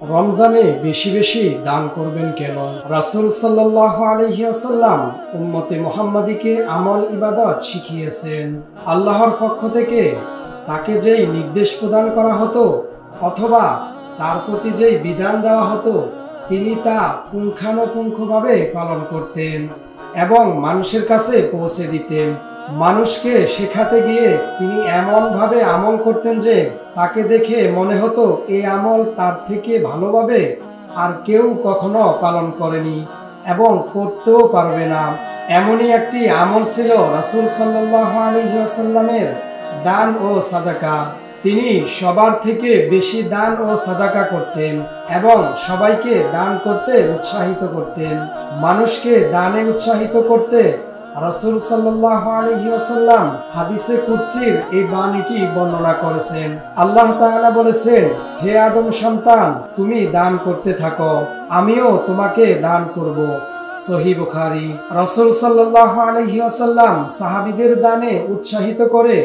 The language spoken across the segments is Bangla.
রমজানে বেশি বেশি দান করবেন কেন? রাসূল সাল্লাল্লাহু আলাইহি ওয়াসাল্লাম উম্মতে মুহাম্মাদীকে আমল ইবাদত শিখিয়েছেন। আল্লাহর পক্ষ থেকে তাকে যেই নির্দেশ প্রদান করা হতো অথবা তার প্রতি যেই বিধান দেওয়া হতো তিনি তা পুঙ্খানুপুঙ্খভাবে পালন করতেন এবং মানুষের কাছে পৌঁছে দিতেন। মানুষকে শেখাতে গিয়ে তিনি এমনভাবে আমল করতেন যে তাকে দেখে মনে হতো এই আমল তার থেকে ভালোভাবে আর কেউ কখনো পালন করেনি এবং করতেও পারবে না। এমনই একটি আমল ছিল রাসূল সাল্লাল্লাহু আলাইহি ওয়াসাল্লামের দান ও সাদাকা। তিনি সবার থেকে বেশি দান ও সাদাকা করতেন এবং সবাইকে দান করতে উৎসাহিত করতেন। মানুষকে দানে উৎসাহিত করতে রাসূল সাল্লাল্লাহু আলাইহি ওয়াসাল্লাম হাদিসে কুদসির এই বাণীটি বর্ণনা করেছেন। আল্লাহ তাআলা বলেছেন, হে আদম সন্তান, তুমি দান করতে থাকো, আমিও তোমাকে দান করব। সহিহ বুখারী। রাসূল সাল্লাল্লাহু আলাইহি ওয়াসাল্লাম সাহাবীদের দানে উৎসাহিত করে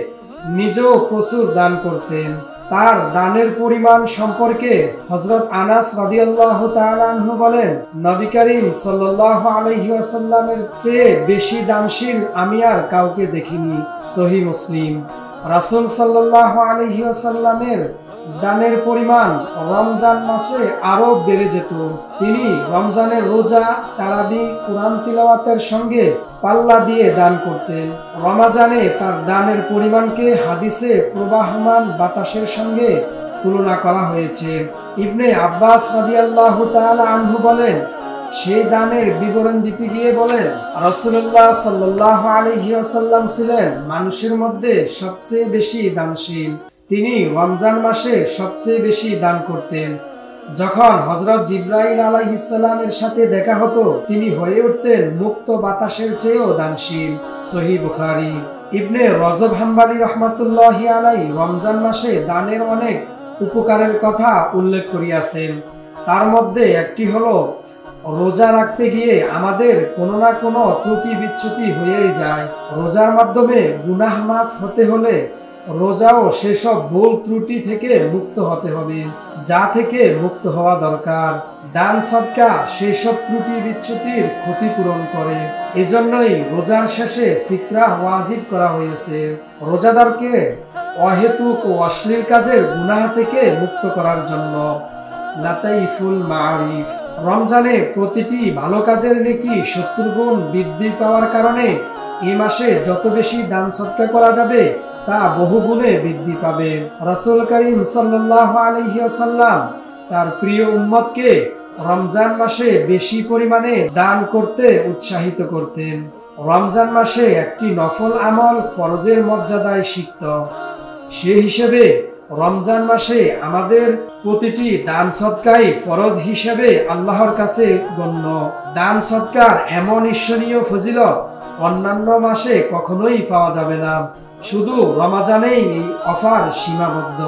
নিজেও প্রচুর দান করতেন। তার দানের পরিমাণ সম্পর্কে হযরত আনাস রাদিয়াল্লাহু তাআলা আনহু বলেন, নবী করিম সাল্লাল্লাহু আলাইহি ওয়াসাল্লামের চেয়ে বেশি দানশীল আমি আর কাউকে দেখিনি। সহিহ মুসলিম। রাসূল সাল্লাল্লাহু আলাইহি ওয়াসাল্লামের দানের পরিমাণ রমজান মাসে আরো বেড়ে যেত। তিনি রমজানের রোজা, তারাবি, কুরআন তিলাওয়াতের সঙ্গে পাল্লা দিয়ে দান করতেন। রমজানে তার দানের পরিমাণকে হাদিসে প্রবাহমান বাতাসের সঙ্গে তুলনা করা হয়েছে। ইবনে আব্বাস রাদিয়াল্লাহু তাআলা আনহু বলেন, সেই দানের বিবরণ দিতে গিয়ে বলেন, রাসূলুল্লাহ সাল্লাল্লাহু আলাইহি ওয়াসাল্লাম ছিলেন মানুষের মধ্যে সবচেয়ে বেশি দানশীল। তিনি রমজান মাসে সবচেয়ে বেশি দান করতেন। যখন হযরত জিবরাইল আলাইহিস সালামের সাথে দেখা হতো তিনি হয়ে উঠতেন মুক্ত বাতাসের চেয়েও দানশীল। সহিহ বুখারী। ইবনে রজব হাম্বলী রাহমাতুল্লাহি আলাইহি রমজান মাসে দানের অনেক উপকারের কথা উল্লেখ করিয়াছেন। তার মধ্যে একটি হলো, রোজা রাখতে গিয়ে আমাদের কোনো না কোনো ত্রুটি বিচ্যুতি হয়েই যায়। রোজার মাধ্যমে গুনাহ মাফ হতে হলে রোজাও সেসব ভুল ত্রুটি থেকে মুক্ত হতে হবে যা থেকে মুক্ত হওয়া দরকার। দান সদকা সেসব ত্রুটি বিচ্যুতির ক্ষতিপূরণ করে। এজন্যই রোজার শেষে ফিতরা ওয়াজিব করা হয়েছে, রোজাদারকে অহেতুক ও অশ্লীল কাজের গুনাহ থেকে মুক্ত করার জন্য। লাতাইফুল মাআরিফ। রমজানে প্রতিটি ভালো কাজের নেকি 70 গুণ বৃদ্ধি পাওয়ার কারণে এই মাসে যত বেশি দান সদকা করা যাবে তা বহুগুণে বৃদ্ধি পাবে। রাসূল করিম সাল্লাল্লাহু আলাইহি ওয়াসাল্লাম তার প্রিয় উম্মতকে রমজান মাসে বেশি পরিমাণে দান করতে উৎসাহিত করতেন। রমজান মাসে একটি নফল আমল ফরজের মর্যাদায় সিক্ত। সেই হিসেবে রমজান মাসে আমাদের প্রতিটি দান সদকাই ফরজ হিসেবে আল্লাহর কাছে গণ্য। দান সদকার এমন ঈশ্বরীয় ফজিলত অন্যান্য মাসে কখনোই পাওয়া যাবে না, শুধু রমজানেই এই অফার সীমাবদ্ধ।